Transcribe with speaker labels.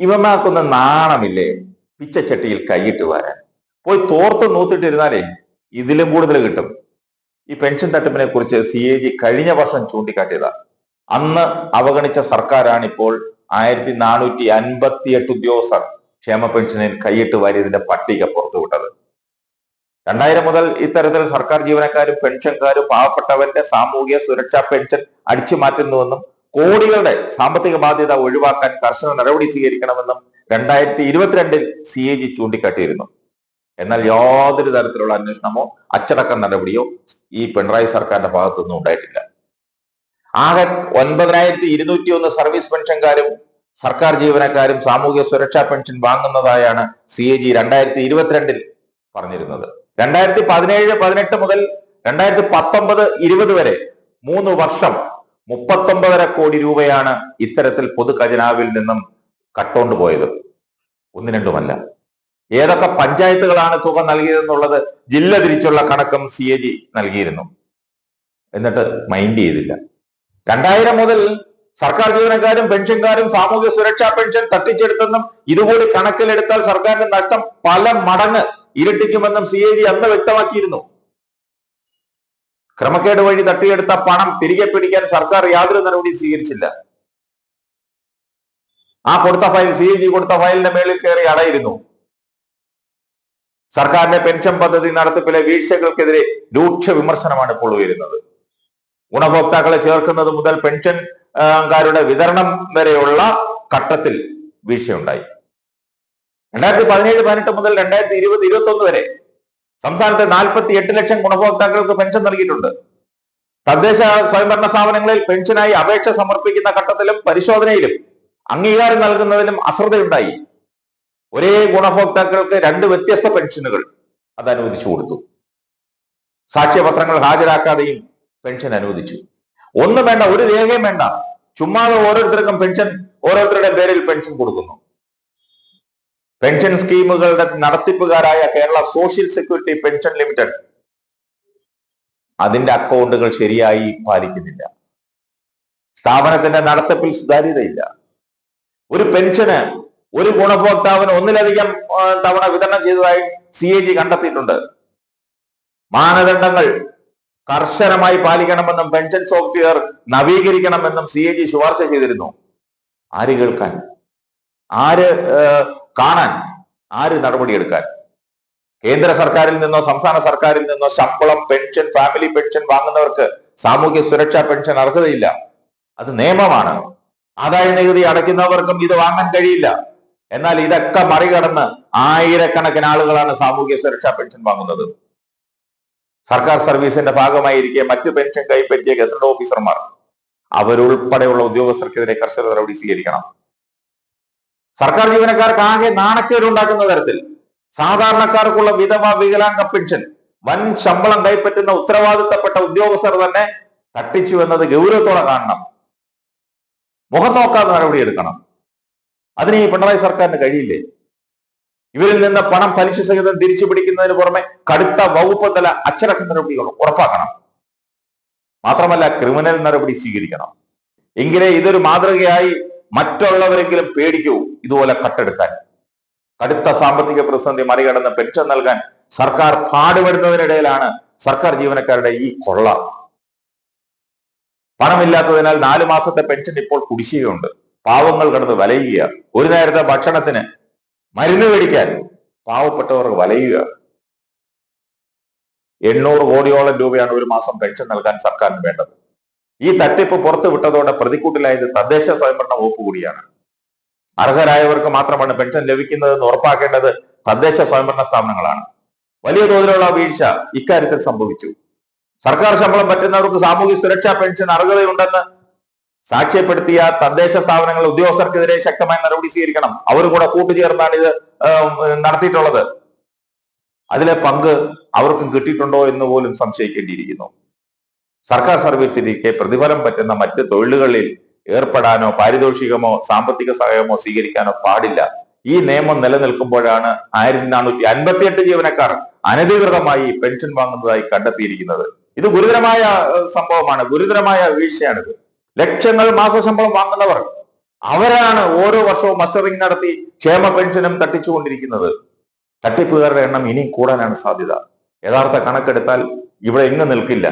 Speaker 1: ഇവന്മാർക്കൊന്ന് നാണമില്ലേ പിച്ചച്ചട്ടിയിൽ കൈയിട്ട് വരാൻ? പോയി തോർത്ത് നൂത്തിട്ടിരുന്നാലേ ഇതിലും കൂടുതൽ കിട്ടും. ഈ പെൻഷൻ തട്ടിപ്പിനെ കുറിച്ച് CAG കഴിഞ്ഞ വർഷം ചൂണ്ടിക്കാട്ടിയതാ. അന്ന് അവഗണിച്ച സർക്കാരാണ് ഇപ്പോൾ 1458 ഉദ്യോഗസ്ഥർ ക്ഷേമ പെൻഷനിൽ കൈയിട്ട് വാരിയതിന്റെ പട്ടിക പുറത്തുവിട്ടത്. 2000 മുതൽ ഇത്തരത്തിൽ സർക്കാർ ജീവനക്കാരും പെൻഷൻകാരും പാവപ്പെട്ടവന്റെ സാമൂഹിക സുരക്ഷാ പെൻഷൻ അടിച്ചു മാറ്റുന്നുവെന്നും കോടികളുടെ സാമ്പത്തിക ബാധ്യത ഒഴിവാക്കാൻ കർശന നടപടി സ്വീകരിക്കണമെന്നും 2022 CAG ചൂണ്ടിക്കാട്ടിയിരുന്നു. എന്നാൽ യാതൊരു തരത്തിലുള്ള അന്വേഷണമോ അച്ചടക്ക നടപടിയോ ഈ പിണറായി സർക്കാരിന്റെ ഭാഗത്തുനിന്നും ഉണ്ടായിട്ടില്ല. ആകെ 9201 സർവീസ് പെൻഷൻകാരും സർക്കാർ ജീവനക്കാരും സാമൂഹ്യ സുരക്ഷാ പെൻഷൻ വാങ്ങുന്നതായാണ് CAG 2022 പറഞ്ഞിരുന്നത്. 2017-18 മുതൽ 2019-20 വരെ 3 വർഷം 39.5 കോടി രൂപയാണ് ഇത്തരത്തിൽ പൊതു ഖജനാവിൽ നിന്നും കട്ടോണ്ട് പോയത്. ഒന്ന് രണ്ടുമല്ല. ഏതൊക്കെ പഞ്ചായത്തുകളാണ് തുക നൽകിയതെന്നുള്ളത് ജില്ല തിരിച്ചുള്ള കണക്കും CAG നൽകിയിരുന്നു. എന്നിട്ട് മൈൻഡ് ചെയ്തില്ല. 2000 മുതൽ സർക്കാർ ജീവനക്കാരും പെൻഷൻകാരും സാമൂഹ്യ സുരക്ഷാ പെൻഷൻ തട്ടിച്ചെടുത്തെന്നും ഇതുകൂടി കണക്കിലെടുത്താൽ സർക്കാരിന്റെ നഷ്ടം പല മടങ്ങ് ഇരട്ടിക്കുമെന്നും CAG അന്ന് വ്യക്തമാക്കിയിരുന്നു. ക്രമക്കേട് വഴി തട്ടിയെടുത്ത പണം തിരികെ പിടിക്കാൻ സർക്കാർ യാതൊരു നടപടി സ്വീകരിച്ചില്ല. ആ കൊടുത്ത ഫയൽ CAG കൊടുത്ത ഫയലിന്റെ മേളിൽ കയറി അടയിരുന്നു. സർക്കാരിന്റെ പെൻഷൻ പദ്ധതി നടത്തിപ്പിലെ വീഴ്ചകൾക്കെതിരെ രൂക്ഷ വിമർശനമാണ് ഇപ്പോൾ ഉയരുന്നത്. ഗുണഭോക്താക്കളെ ചേർക്കുന്നത് മുതൽ പെൻഷൻകാരുടെ വിതരണം വരെയുള്ള ഘട്ടത്തിൽ വീഴ്ചയുണ്ടായി. 2017-18 മുതൽ 2020-21 വരെ സംസ്ഥാനത്തെ 48 ലക്ഷം ഗുണഭോക്താക്കൾക്ക് പെൻഷൻ നൽകിയിട്ടുണ്ട്. തദ്ദേശ സ്വയംഭരണ സ്ഥാപനങ്ങളിൽ പെൻഷനായി അപേക്ഷ സമർപ്പിക്കുന്ന ഘട്ടത്തിലും പരിശോധനയിലും അംഗീകാരം നൽകുന്നതിലും അശ്രദ്ധയുണ്ടായി. ഒരേ ഗുണഭോക്താക്കൾക്ക് 2 വ്യത്യസ്ത പെൻഷനുകൾ അത് അനുവദിച്ചു കൊടുത്തു. സാക്ഷ്യപത്രങ്ങൾ ഹാജരാക്കാതെയും പെൻഷൻ അനുവദിച്ചു. ഒന്നും വേണ്ട, ഒരു രേഖയും വേണ്ട, ചുമ്മാതെ ഓരോരുത്തർക്കും ഓരോരുത്തരുടെ പേരിൽ പെൻഷൻ കൊടുക്കുന്നു. പെൻഷൻ സ്കീമുകളുടെ നടത്തിപ്പുകാരായ Kerala social security pension limited അതിന്റെ അക്കൗണ്ടുകൾ ശരിയായി പാലിക്കുന്നില്ല. സ്ഥാപനത്തിന്റെ നടത്തിപ്പിൽ സുതാര്യതയില്ല. ഒരു പെൻഷന് ഒരു ഗുണഭോക്താവിന് ഒന്നിലധികം തവണ വിതരണം ചെയ്തതായി CAG കണ്ടെത്തിയിട്ടുണ്ട്. മാനദണ്ഡങ്ങൾ കർശനമായി പാലിക്കണമെന്നും പെൻഷൻ സോഫ്റ്റ്വെയർ നവീകരിക്കണമെന്നും CAG ശുപാർശ ചെയ്തിരുന്നു. ആര് കേൾക്കാൻ? ആര് കാണാൻ? ആര് നടപടിയെടുക്കാൻ? കേന്ദ്ര സർക്കാരിൽ നിന്നോ സംസ്ഥാന സർക്കാരിൽ നിന്നോ ശമ്പളം, പെൻഷൻ, ഫാമിലി പെൻഷൻ വാങ്ങുന്നവർക്ക് സാമൂഹ്യ സുരക്ഷാ പെൻഷൻ അർഹതയില്ല. അത് നിയമമാണ്. ആദായ നികുതി അടയ്ക്കുന്നവർക്കും ഇത് വാങ്ങാൻ കഴിയില്ല. എന്നാൽ ഇതൊക്കെ മറികടന്ന് ആയിരക്കണക്കിന് ആളുകളാണ് സാമൂഹ്യ സുരക്ഷാ പെൻഷൻ വാങ്ങുന്നത്. സർക്കാർ സർവീസിന്റെ ഭാഗമായിരിക്കെ മറ്റു പെൻഷൻ കൈപ്പറ്റിയ ഗസറ്റ് ഓഫീസർമാർ അവരുൾപ്പെടെയുള്ള ഉദ്യോഗസ്ഥർക്കെതിരെ കർശന നടപടി സ്വീകരിക്കണം. സർക്കാർ ജീവനക്കാർക്ക് ആകെ നാണക്കേടുണ്ടാക്കുന്ന തരത്തിൽ സാധാരണക്കാർക്കുള്ള വിധവ വികലാംഗ പെൻഷൻ വൻ ശമ്പളം കൈപ്പറ്റുന്ന ഉത്തരവാദിത്തപ്പെട്ട ഉദ്യോഗസ്ഥർ തന്നെ തട്ടിച്ചു എന്നത് ഗൗരവത്തോടെ കാണണം. മുഖം നോക്കാതെ നടപടിയെടുക്കണം. അതിന് ഈ പിണറായി സർക്കാരിന് കഴിയില്ലേ? ഇവരിൽ നിന്ന് പണം പലിശ സഹിതം തിരിച്ചു പിടിക്കുന്നതിന് പുറമെ കടുത്ത വകുപ്പ് തല അച്ചടക്ക നടപടികൾ ഉറപ്പാക്കണം. മാത്രമല്ല ക്രിമിനൽ നടപടി സ്വീകരിക്കണം. എങ്കിലേ ഇതൊരു മാതൃകയായി മറ്റുള്ളവരെങ്കിലും പേടിക്കൂ ഇതുപോലെ കട്ടെടുക്കാൻ. കടുത്ത സാമ്പത്തിക പ്രതിസന്ധി മറികടന്ന് പെൻഷൻ നൽകാൻ സർക്കാർ പാടുപെടുന്നതിനിടയിലാണ് സർക്കാർ ജീവനക്കാരുടെ ഈ കൊള്ള. പണമില്ലാത്തതിനാൽ 4 മാസത്തെ പെൻഷൻ ഇപ്പോൾ കുടിശ്ശികയുണ്ട്. പാവങ്ങൾ കിടന്ന് വലയുക. ഒരു നേരത്തെ ഭക്ഷണത്തിന്, മരുന്ന് മേടിക്കാൻ പാവപ്പെട്ടവർ വലയുക. 800 കോടിയോളം രൂപയാണ് ഒരു മാസം പെൻഷൻ നൽകാൻ സർക്കാരിന് വേണ്ടത്. ഈ തട്ടിപ്പ് പുറത്തു വിട്ടതോടെ പ്രതിക്കൂട്ടിലായത് തദ്ദേശ സ്വയംഭരണ വകുപ്പ് കൂടിയാണ്. അർഹരായവർക്ക് മാത്രമാണ് പെൻഷൻ ലഭിക്കുന്നതെന്ന് ഉറപ്പാക്കേണ്ടത് തദ്ദേശ സ്വയംഭരണ സ്ഥാപനങ്ങളാണ്. വലിയ തോതിലുള്ള വീഴ്ച ഇക്കാര്യത്തിൽ സംഭവിച്ചു. സർക്കാർ ശമ്പളം പറ്റുന്നവർക്ക് സാമൂഹ്യ സുരക്ഷാ പെൻഷൻ അർഹതയുണ്ടെന്ന് സാക്ഷ്യപ്പെടുത്തിയ തദ്ദേശ സ്ഥാപനങ്ങൾ ഉദ്യോഗസ്ഥർക്കെതിരെ ശക്തമായ നടപടി സ്വീകരിക്കണം. അവർ കൂടെ കൂട്ടുചേർന്നാണ് ഇത് നടത്തിയിട്ടുള്ളത്. അതിലെ പങ്ക് അവർക്കും കിട്ടിയിട്ടുണ്ടോ എന്ന് പോലും സംശയിക്കേണ്ടിയിരിക്കുന്നു. സർക്കാർ സർവീസിലേക്ക് പ്രതിഫലം പറ്റുന്ന മറ്റ് തൊഴിലുകളിൽ ഏർപ്പെടാനോ പാരിതോഷികമോ സാമ്പത്തിക സഹായമോ സ്വീകരിക്കാനോ പാടില്ല. ഈ നിയമം നിലനിൽക്കുമ്പോഴാണ് 1458 ജീവനക്കാർ അനധികൃതമായി പെൻഷൻ വാങ്ങുന്നതായി കണ്ടെത്തിയിരിക്കുന്നത്. ഇത് ഗുരുതരമായ സംഭവമാണ്, ഗുരുതരമായ വീഴ്ചയാണിത്. ലക്ഷങ്ങൾ മാസശമ്പളം വാങ്ങുന്നവർ അവരാണ് ഓരോ വർഷവും മസ്റ്ററിംഗ് നടത്തി ക്ഷേമ പെൻഷനും തട്ടിച്ചുകൊണ്ടിരിക്കുന്നത്. തട്ടിപ്പുകാരുടെ എണ്ണം ഇനി കൂടാനാണ് സാധ്യത. യഥാർത്ഥ കണക്കെടുത്താൽ ഇവിടെ എങ്ങും നിൽക്കില്ല.